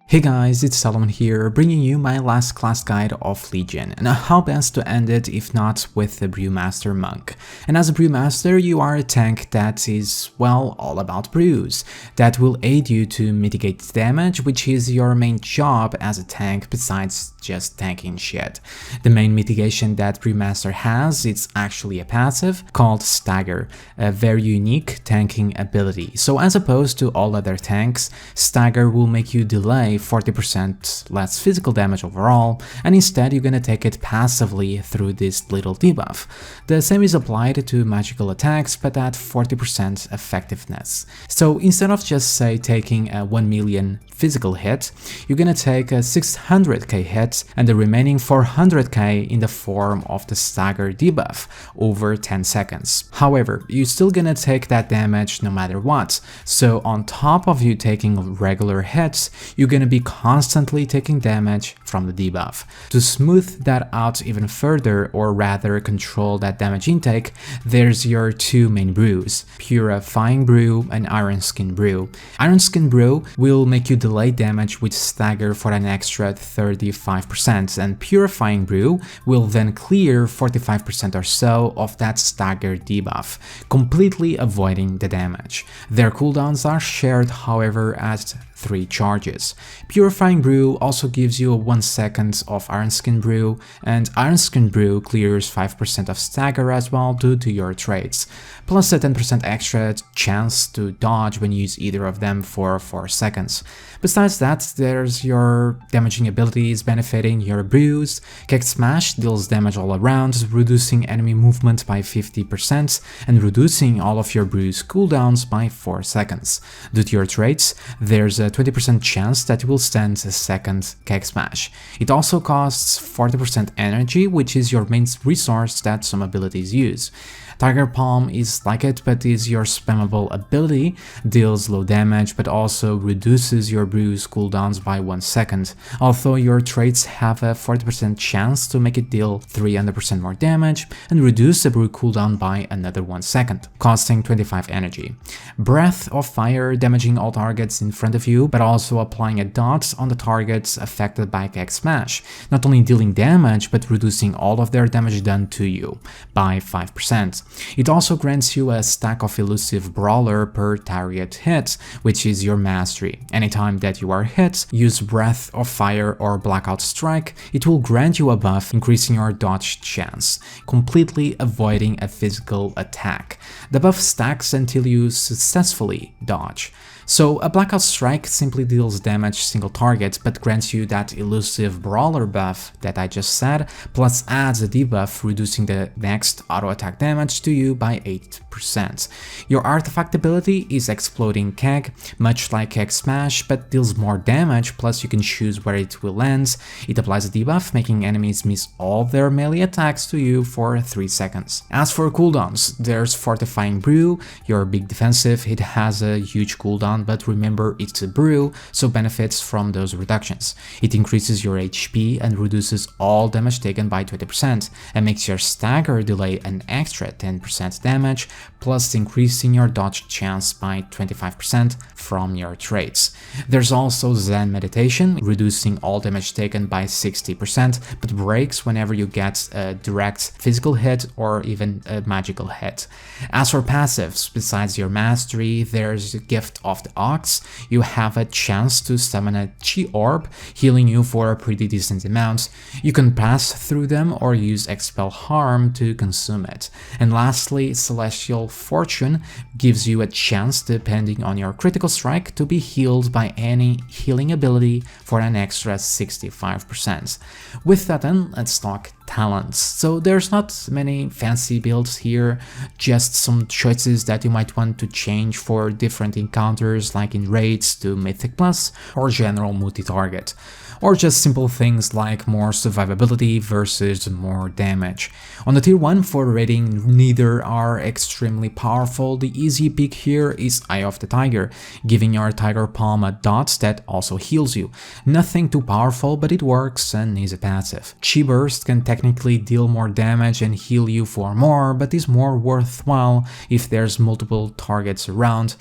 Hey guys, it's Selwen here, bringing you my last class guide of Legion, and how best to end it if not with the Brewmaster monk. And as a Brewmaster, you are a tank that is, well, all about brews, that will aid you to mitigate damage, which is your main job as a tank besides just tanking shit. The main mitigation that Brewmaster has, it's actually a passive called Stagger, a very unique tanking ability. So as opposed to all other tanks, Stagger will make you delay 40% less physical damage overall, and instead you're gonna take it passively through this little debuff. The same is applied to magical attacks, but at 40% effectiveness. So instead of just say taking a 1 million physical hit, you're gonna take a 600k hit and the remaining 400k in the form of the Stagger debuff over 10 seconds. However, you're still gonna take that damage no matter what, so on top of you taking regular hits, you're gonna be constantly taking damage from the debuff. To smooth that out even further, or rather control that damage intake, there's your two main brews, Purifying Brew and Iron Skin Brew. Iron Skin Brew will make you delay damage with Stagger for an extra 35%, and Purifying Brew will then clear 45% or so of that Stagger debuff, completely avoiding the damage. Their cooldowns are shared, however, at 3 charges. Purifying Brew also gives you 1 second of Iron Skin Brew, and Iron Skin Brew clears 5% of Stagger as well due to your traits, plus a 10% extra chance to dodge when you use either of them for 4 seconds. Besides that, there's your damaging abilities benefiting your brews. Keg Smash deals damage all around, reducing enemy movement by 50% and reducing all of your brews cooldowns by 4 seconds. Due to your traits, there's a 20% chance that you will stand a second Keg Smash. It also costs 40% energy, which is your main resource that some abilities use. Tiger Palm is like it, but is your spammable ability, deals low damage but also reduces your brews cooldowns by 1 second, although your traits have a 40% chance to make it deal 300% more damage and reduce the brew cooldown by another 1 second, costing 25 energy. Breath of Fire, damaging all targets in front of you, but also applying a dot on the targets affected by Keg Smash, not only dealing damage but reducing all of their damage done to you by 5%. It also grants you a stack of Elusive Brawler per target hit, which is your mastery. Anytime that you are hit, use Breath of Fire or Blackout Strike, it will grant you a buff, increasing your dodge chance, completely avoiding a physical attack. The buff stacks until you successfully dodge. So a Blackout Strike simply deals damage single target, but grants you that Elusive Brawler buff that I just said, plus adds a debuff reducing the next auto attack damage to you by 8%. Your artifact ability is Exploding Keg, much like Keg Smash, but deals more damage, plus you can choose where it will land. It applies a debuff, making enemies miss all their melee attacks to you for 3 seconds. As for cooldowns, there's Fortifying Brew, your big defensive. It has a huge cooldown, but remember it's a brew, so benefits from those reductions. It increases your HP and reduces all damage taken by 20%, and makes your Stagger delay an extra 10% damage, plus increasing your dodge chance by 25% from your traits. There's also Zen Meditation, reducing all damage taken by 60%, but breaks whenever you get a direct physical hit or even a magical hit. As for passives, besides your mastery, there's Gift of the Ox. You have a chance to summon a Chi Orb, healing you for a pretty decent amount. You can pass through them or use Expel Harm to consume it. And lastly, Celestial Fortune gives you a chance, depending on your critical strike, to be healed by any healing ability for an extra 65%. With that then, let's talk talents. So there's not many fancy builds here, just some choices that you might want to change for different encounters, like in raids to Mythic Plus or general multi-target. or just simple things like more survivability versus more damage. On the tier 1 for raiding, neither are extremely powerful. The easy pick here is Eye of the Tiger, giving your Tiger Palm a dot that also heals you. Nothing too powerful, but it works and is a passive. Chi Burst can technically deal more damage and heal you for more, but is more worthwhile if there's multiple targets around.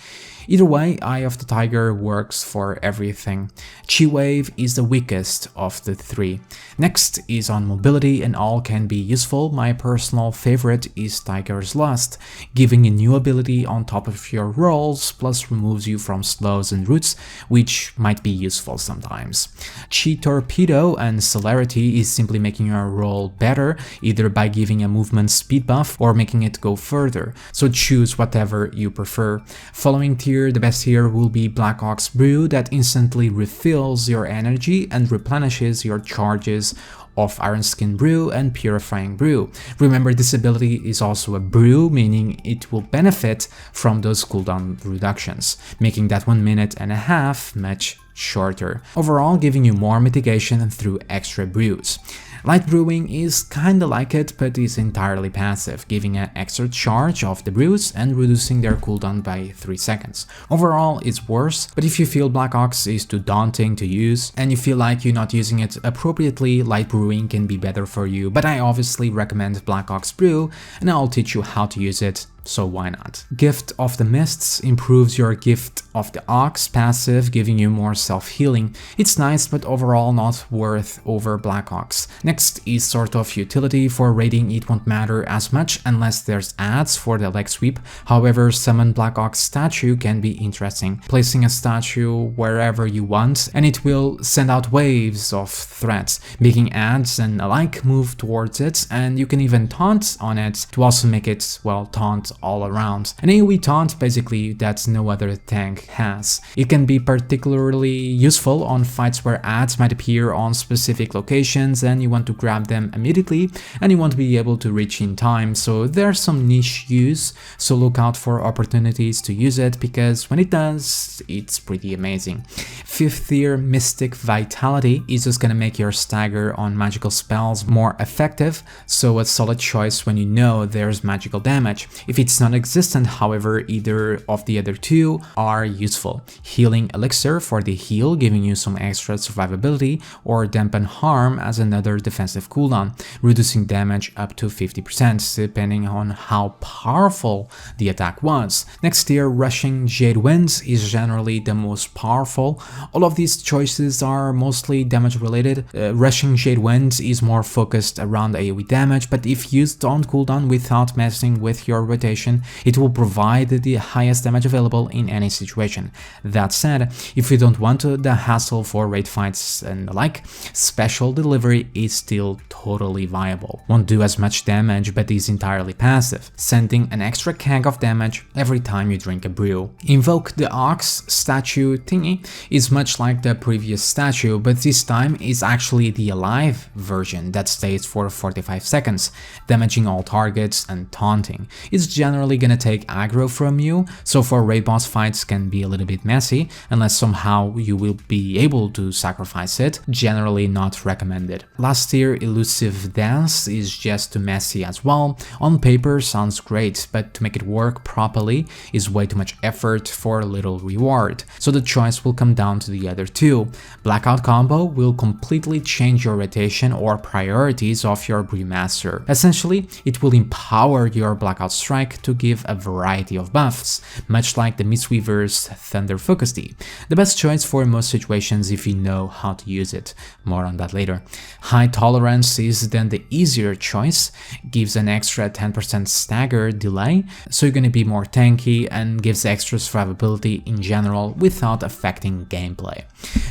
Either way, Eye of the Tiger works for everything. Chi Wave is the weakest of the three. Next is on mobility, and all can be useful. My personal favorite is Tiger's Lust, giving a new ability on top of your rolls, plus removes you from slows and roots, which might be useful sometimes. Chi Torpedo and Celerity is simply making your roll better, either by giving a movement speed buff or making it go further, so choose whatever you prefer. Following tier, the best here will be Black Ox Brew, that instantly refills your energy and replenishes your charges of Iron Skin Brew and Purifying Brew. Remember, this ability is also a brew, meaning it will benefit from those cooldown reductions, making that 1.5 minutes much shorter. Overall, giving you more mitigation through extra brews. Light brewing is kinda like it, but is entirely passive, giving an extra charge of the brews and reducing their cooldown by 3 seconds. Overall, it's worse, but if you feel Black Ox is too daunting to use and you feel like you're not using it appropriately, light brewing can be better for you, but I obviously recommend Black Ox Brew and I'll teach you how to use it, so why not? Gift of the Mists improves your Gift of the Ox passive, giving you more self-healing. It's nice, but overall not worth over Black Ox. Next is Sort of Utility. For raiding, it won't matter as much unless there's ads for the leg sweep. However, Summon Black Ox statue can be interesting. Placing a statue wherever you want and it will send out waves of threats, making ads and alike move towards it, and you can even taunt on it to also make it, well, taunt all around. An AoE taunt basically that no other tank has. It can be particularly useful on fights where ads might appear on specific locations and you want to grab them immediately and you won't be able to reach in time, so there's some niche use, so look out for opportunities to use it, because when it does, it's pretty amazing. 5th tier Mystic Vitality is just gonna make your stagger on magical spells more effective, so a solid choice when you know there's magical damage. If it's non-existent, however, either of the other two are useful. Healing Elixir for the heal, giving you some extra survivability, or Dampen Harm as another defensive cooldown, reducing damage up to 50% depending on how powerful the attack was. Next tier, Rushing Jade Winds is generally the most powerful. All of these choices are mostly damage related. Rushing Jade Winds is more focused around AoE damage, but if used on cooldown without messing with your rotation, it will provide the highest damage available in any situation. That said, if you don't want the hassle for raid fights and the like, Special Delivery is still totally viable. Won't do as much damage, but is entirely passive, sending an extra keg of damage every time you drink a brew. Invoke the Ox statue thingy is much like the previous statue, but this time is actually the alive version that stays for 45 seconds, damaging all targets and taunting. It's generally gonna take aggro from you, so for raid boss fights can be a little bit messy, unless somehow you will be able to sacrifice it, generally not recommended. Last tier, Elusive Dance is just too messy as well. On paper sounds great, but to make it work properly is way too much effort for little reward, so the choice will come down to the other two. Blackout Combo will completely change your rotation or priorities of your Brewmaster. Essentially, it will empower your Blackout Strike to give a variety of buffs, much like the Mistweaver's Thunder Focus D. The best choice for most situations if you know how to use it. More on that later. High Tolerance is then the easier choice, gives an extra 10% stagger delay, so you're gonna be more tanky and gives extra survivability in general without affecting gameplay.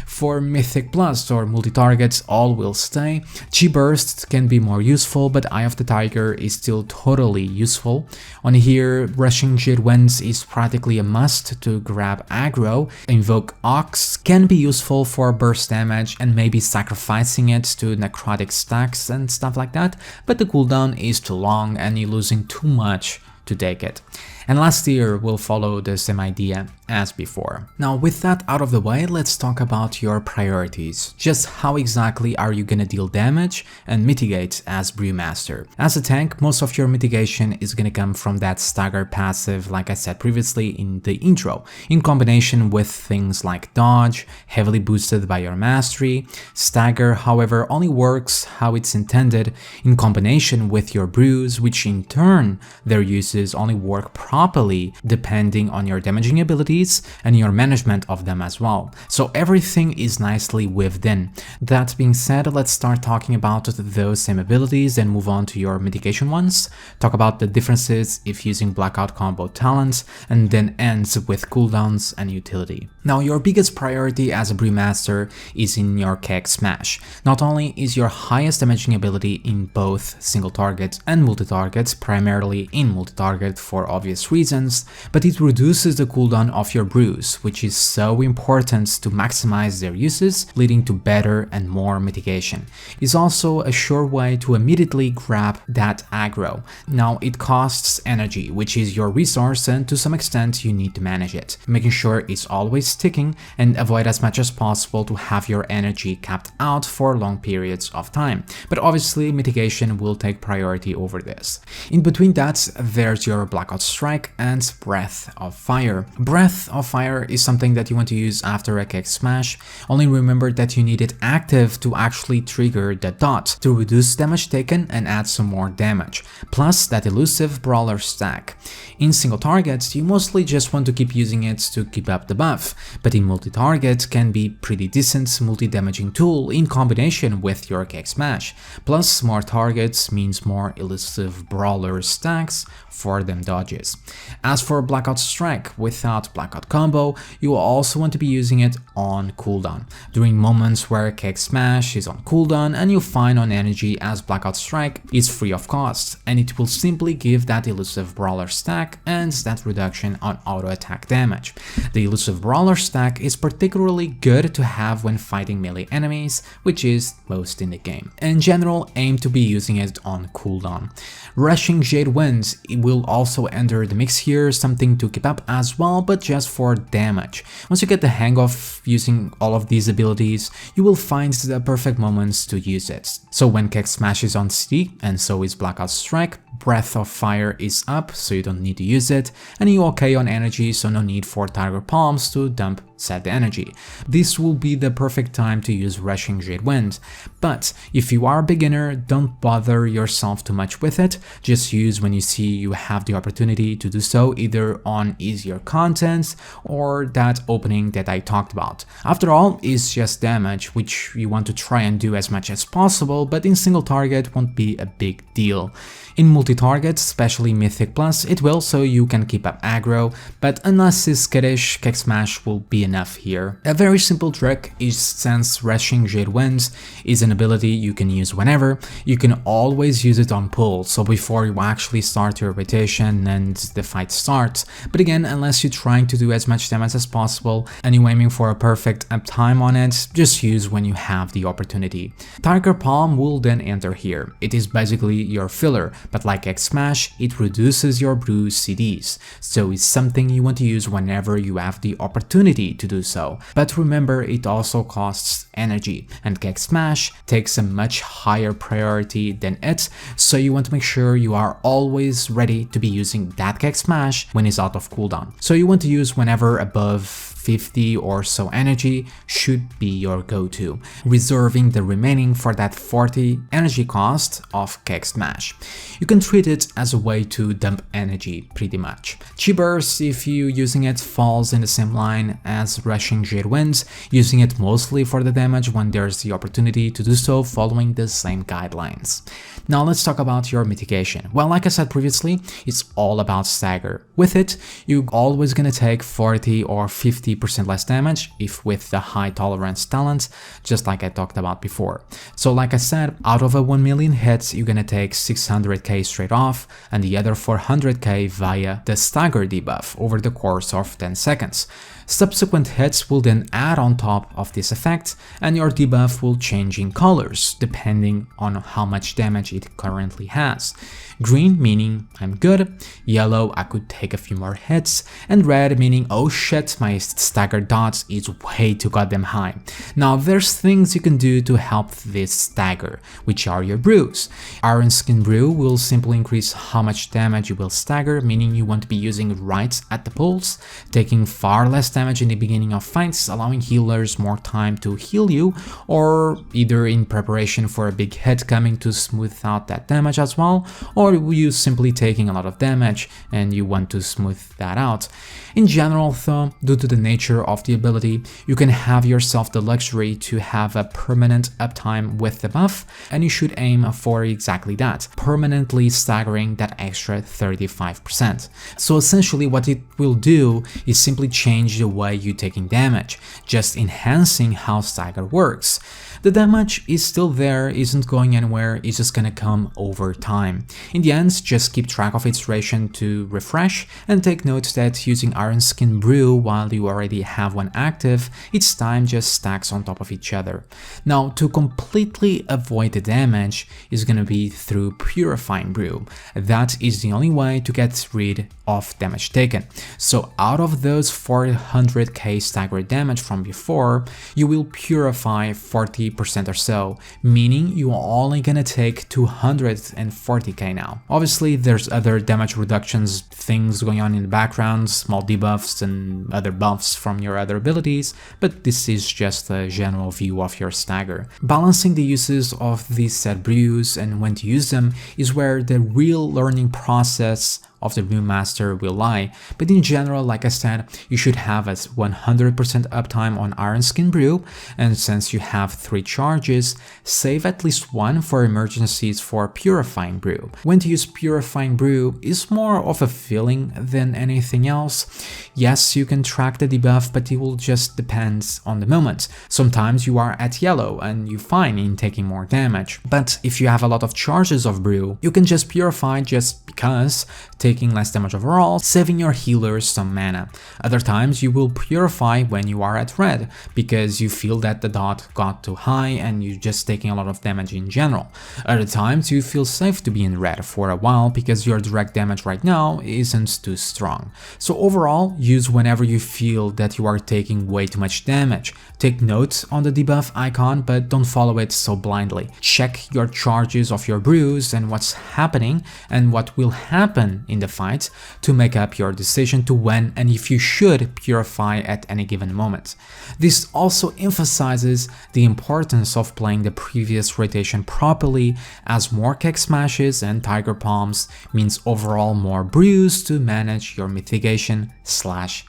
For Mythic Blast or multi-targets, all will stay. Chi Burst can be more useful, but Eye of the Tiger is still totally useful. On here, Rushing Jade Winds is practically a must to grab aggro. Invoke Ox can be useful for burst damage and maybe sacrificing it to necrotic stacks and stuff like that, but the cooldown is too long and you're losing too much to take it. And last tier will follow the same idea as before. Now with that out of the way, let's talk about your priorities. Just how exactly are you gonna deal damage and mitigate as Brewmaster? As a tank, most of your mitigation is gonna come from that stagger passive, like I said previously in the intro, in combination with things like dodge, heavily boosted by your mastery. Stagger, however, only works how it's intended in combination with your brews, which in turn, their uses only work properly depending on your damaging abilities and your management of them as well. So everything is nicely within. That being said, let's start talking about those same abilities and move on to your mitigation ones, talk about the differences if using blackout combo talents, and then ends with cooldowns and utility. Now your biggest priority as a Brewmaster is in your keg smash. Not only is your highest damaging ability in both single target and multi-target, primarily in multi-target for obvious reasons, but it reduces the cooldown of your brews, which is so important to maximize their uses, leading to better and more mitigation. It's also a sure way to immediately grab that aggro. Now it costs energy, which is your resource, and to some extent you need to manage it, making sure it's always ticking and avoid as much as possible to have your energy capped out for long periods of time. But obviously mitigation will take priority over this. In between that, there's your blackout strike and breath of fire. Breath of fire is something that you want to use after a keg smash, only remember that you need it active to actually trigger the dot to reduce damage taken and add some more damage, plus that elusive brawler stack. In single targets, you mostly just want to keep using it to keep up the buff, but in multi-target can be pretty decent multi-damaging tool in combination with your keg smash, plus more targets means more elusive brawler stacks for them dodges. As for blackout strike without blackout combo, you will also want to be using it on cooldown, during moments where keg smash is on cooldown and you find on energy, as blackout strike is free of cost and it will simply give that elusive brawler stack and that reduction on auto attack damage. The elusive brawler stack is particularly good to have when fighting melee enemies, which is most in the game. In general, aim to be using it on cooldown. Rushing Jade Winds will also enter the mix here, something to keep up as well, but just for damage. Once you get the hang of using all of these abilities, you will find the perfect moments to use it. So when keg smash is on C, and so is blackout strike, breath of fire is up, so you don't need to use it, and you okay on energy, so no need for tiger palms to dump said energy. This will be the perfect time to use rushing Jade Wind, but if you are a beginner, don't bother yourself too much with it, just use when you see you have the opportunity to do so, either on easier content or that opening that I talked about. After all, it's just damage, which you want to try and do as much as possible, but in single target won't be a big deal. In multi-target, especially Mythic Plus, it will, so you can keep up aggro, but unless it's skittish, keg smash will be enough here. A very simple trick is, since rushing Jade Winds is an ability you can use whenever, you can always use it on pull, so before you actually start your rotation and the fight starts. But again, unless you're trying to do as much damage as possible and you're aiming for a perfect uptime on it, just use when you have the opportunity. Tiger Palm will then enter here. It is basically your filler, but like Keg Smash, it reduces your brew CDs, so it's something you want to use whenever you have the opportunity to do so. But remember, it also costs energy, and Keg Smash takes a much higher priority than it, so you want to make sure you are always ready to be using that Keg Smash when it's out of cooldown. So you want to use whenever above 50 or so energy should be your go-to, reserving the remaining for that 40 energy cost of Keg Smash. You can treat it as a way to dump energy pretty much. Chi Burst, if you using it, falls in the same line as rushing Jade Winds, using it mostly for the damage when there's the opportunity to do so, following the same guidelines. Now let's talk about your mitigation. Well, like I said previously, it's all about stagger. With it, you're always gonna take 40 or 50% less damage if with the high tolerance talent, just like I talked about before. So like I said, out of a 1 million hits, you're gonna take 600k straight off and the other 400k via the stagger debuff over the course of 10 seconds. Subsequent subsequent hits will then add on top of this effect, and your debuff will change in colors depending on how much damage it currently has. Green meaning I'm good, yellow I could take a few more hits, and red meaning oh shit, my stagger dodge is way too goddamn high. Now there's things you can do to help this stagger, which are your brews. Iron Skin Brew will simply increase how much damage you will stagger, meaning you won't be using it right at the pulse, taking far less damage in the beginning of fights, allowing healers more time to heal you, or either in preparation for a big hit coming to smooth out that damage as well, or you simply taking a lot of damage and you want to smooth that out. In general though, due to the nature of the ability, you can have yourself the luxury to have a permanent uptime with the buff, and you should aim for exactly that, permanently staggering that extra 35%. So essentially what it will do is simply change the way you're taking damage, just enhancing how stagger works. The damage is still there, isn't going anywhere, it's just gonna come over time. In the end, just keep track of its duration to refresh, and take note that using Iron Skin Brew while you already have one active, its time just stacks on top of each other. Now, to completely avoid the damage is gonna be through Purifying Brew. That is the only way to get rid of damage taken. So out of those 400k stagger damage from before, you will purify 40% or so, meaning you are only gonna take 240k now. Obviously there's other damage reductions things going on in the background, small debuffs and other buffs from your other abilities, but this is just a general view of your stagger. Balancing the uses of these set brews and when to use them is where the real learning process of the Brewmaster will lie, but in general, like I said, you should have a 100% uptime on Iron Skin Brew, and since you have 3 charges, save at least one for emergencies for Purifying Brew. When to use Purifying Brew is more of a feeling than anything else. Yes, you can track the debuff, but it will just depend on the moment. Sometimes you are at yellow and you're fine in taking more damage, but if you have a lot of charges of brew, you can just purify just because, taking less damage overall, saving your healers some mana. Other times you will purify when you are at red, because you feel that the dot got too high and you're just taking a lot of damage in general. Other times you feel safe to be in red for a while because your direct damage right now isn't too strong. So overall, use whenever you feel that you are taking way too much damage. Take note on the debuff icon, but don't follow it so blindly. Check your charges of your brews and what's happening and what will happen in the fight to make up your decision to when and if you should purify at any given moment. This also emphasizes the importance of playing the previous rotation properly, as more kick smashes and tiger palms means overall more brews to manage your mitigation /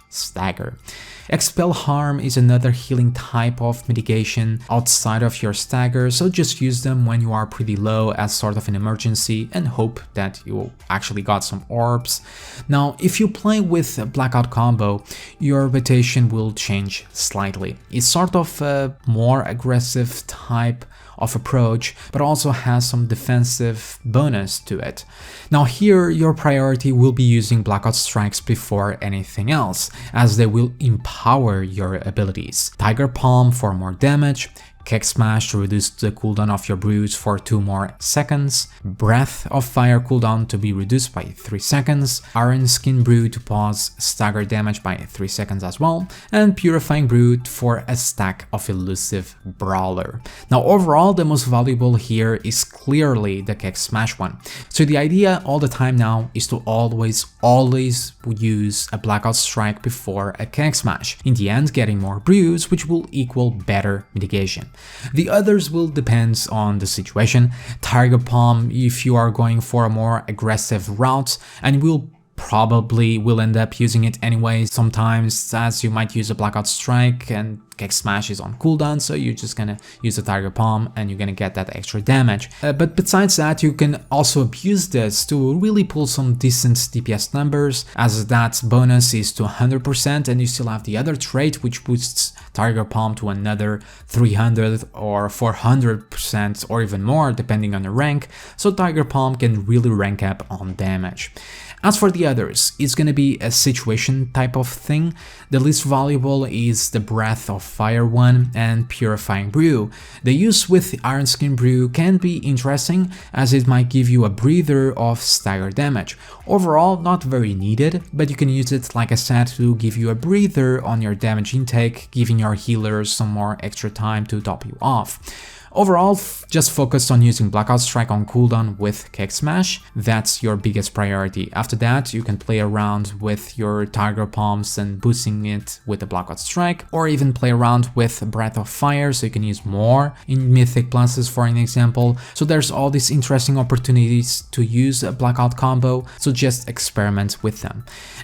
stagger. Expel Harm is another healing type of mitigation outside of your stagger, so just use them when you are pretty low as sort of an emergency and hope that you actually got some orbs. Now, if you play with a Blackout combo, your rotation will change slightly. It's sort of a more aggressive type of approach, but also has some defensive bonus to it. Now here, your priority will be using Blackout Strikes before anything else, as they will empower your abilities. Tiger Palm for more damage, Kick Smash to reduce the cooldown of your brews for 2 more seconds, Breath of Fire cooldown to be reduced by 3 seconds, Iron Skin Brew to pause stagger damage by 3 seconds as well, and Purifying Brew for a stack of Elusive Brawler. Now overall, the most valuable here is clearly the Kick Smash one. So the idea all the time now is to always use a Blackout Strike before a Kick Smash, in the end getting more brews, which will equal better mitigation. The others will depend on the situation. Tiger Palm if you are going for a more aggressive route, and probably will end up using it anyway sometimes, as you might use a Blackout Strike and Kick Smash is on cooldown, so you're just gonna use the Tiger Palm and you're gonna get that extra damage. But besides that, you can also abuse this to really pull some decent DPS numbers, as that bonus is to 100% and you still have the other trait which boosts Tiger Palm to another 300 or 400% or even more depending on your rank, so Tiger Palm can really rank up on damage. As for the others, it's gonna be a situation type of thing. The least valuable is the Breath of Fire one and Purifying Brew. The use with Iron Skin Brew can be interesting as it might give you a breather of stagger damage. Overall, not very needed, but you can use it, like I said, to give you a breather on your damage intake, giving your healers some more extra time to top you off. Overall, just focus on using Blackout Strike on cooldown with Kick Smash. That's your biggest priority. After that, you can play around with your Tiger Palms and boosting it with the Blackout Strike, or even play around with Breath of Fire so you can use more in Mythic Pluses, for an example. So there's all these interesting opportunities to use a Blackout combo, so just experiment with them.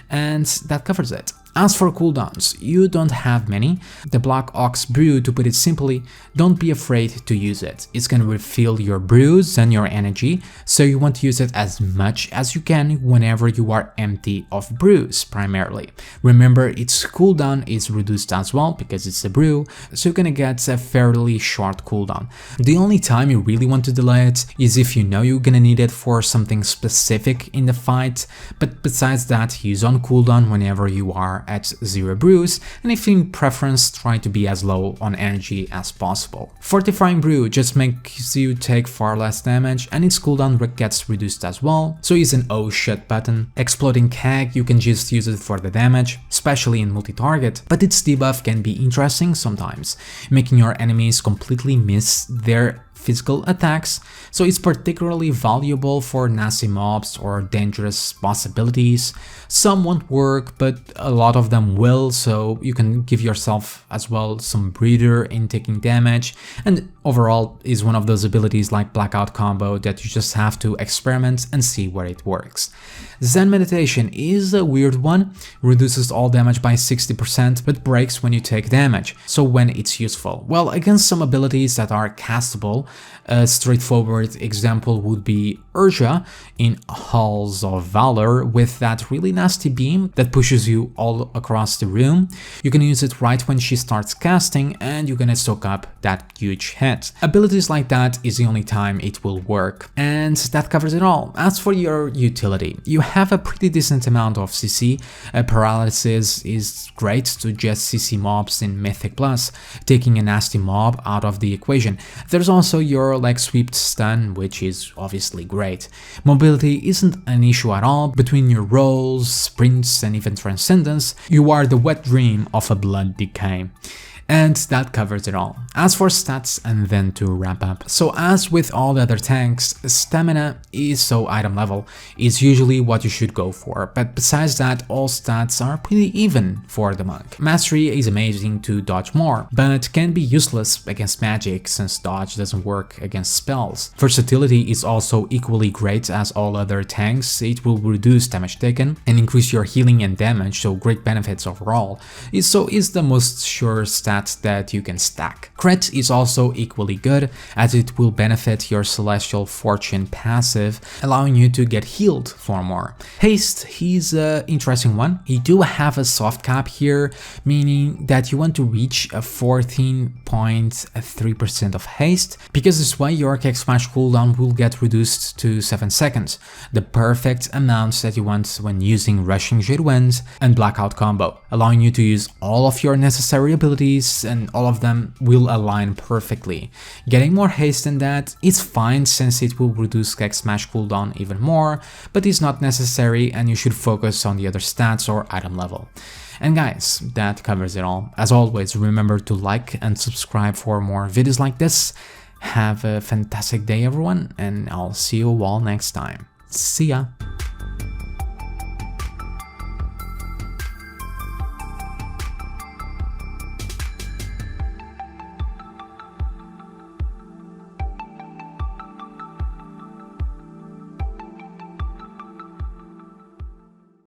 And that covers it. As for cooldowns, you don't have many. The Black Ox Brew, to put it simply, don't be afraid to use it. It's gonna refill your brews and your energy, so you want to use it as much as you can whenever you are empty of brews, primarily. Remember, its cooldown is reduced as well because it's a brew, so you're gonna get a fairly short cooldown. The only time you really want to delay it is if you know you're gonna need it for something specific in the fight, but besides that, use on cooldown whenever you are at 0 brews, and if in preference, try to be as low on energy as possible. Fortifying Brew just makes you take far less damage, and its cooldown gets reduced as well, so use an oh shit button. Exploding Keg, you can just use it for the damage, especially in multi-target, but its debuff can be interesting sometimes, making your enemies completely miss their physical attacks, so it's particularly valuable for nasty mobs or dangerous possibilities. Some won't work, but a lot of them will, so you can give yourself as well some breather in taking damage, and overall is one of those abilities like Blackout Combo that you just have to experiment and see where it works. Zen Meditation is a weird one, reduces all damage by 60% but breaks when you take damage, so when it's useful? Well, against some abilities that are castable, a straightforward example would be Urja in Halls of Valor with that really nasty beam that pushes you all across the room. You can use it right when she starts casting and you're gonna soak up that huge hit. Abilities like that is the only time it will work, and that covers it all. As for your utility, you have a pretty decent amount of CC. Paralysis is great to just CC mobs in Mythic Plus, taking a nasty mob out of the equation. There's also your leg sweep stun, which is obviously great. Mobility isn't an issue at all. Between your rolls, sprints and even transcendence, you are the wet dream of a blood decay. And that covers it all. As for stats, and then to wrap up. So as with all the other tanks, stamina is so item level is usually what you should go for, but besides that, all stats are pretty even for the monk. Mastery is amazing to dodge more, but can be useless against magic since dodge doesn't work against spells. Versatility is also equally great as all other tanks. It will reduce damage taken and increase your healing and damage, so great benefits overall. It is the most sure stat that you can stack. Crit is also equally good as it will benefit your Celestial Fortune passive, allowing you to get healed for more. Haste, he's an interesting one. You do have a soft cap here, meaning that you want to reach a 14.3% of haste, because this way your Kick Smash cooldown will get reduced to 7 seconds, the perfect amount that you want when using Rushing Whirlwind and Blackout Combo, allowing you to use all of your necessary abilities and all of them will align perfectly. Getting more haste than that is fine since it will reduce Kick Smash cooldown even more, but it's not necessary and you should focus on the other stats or item level. And guys, that covers it all. As always, remember to like and subscribe for more videos like this. Have a fantastic day everyone, and I'll see you all next time. See ya!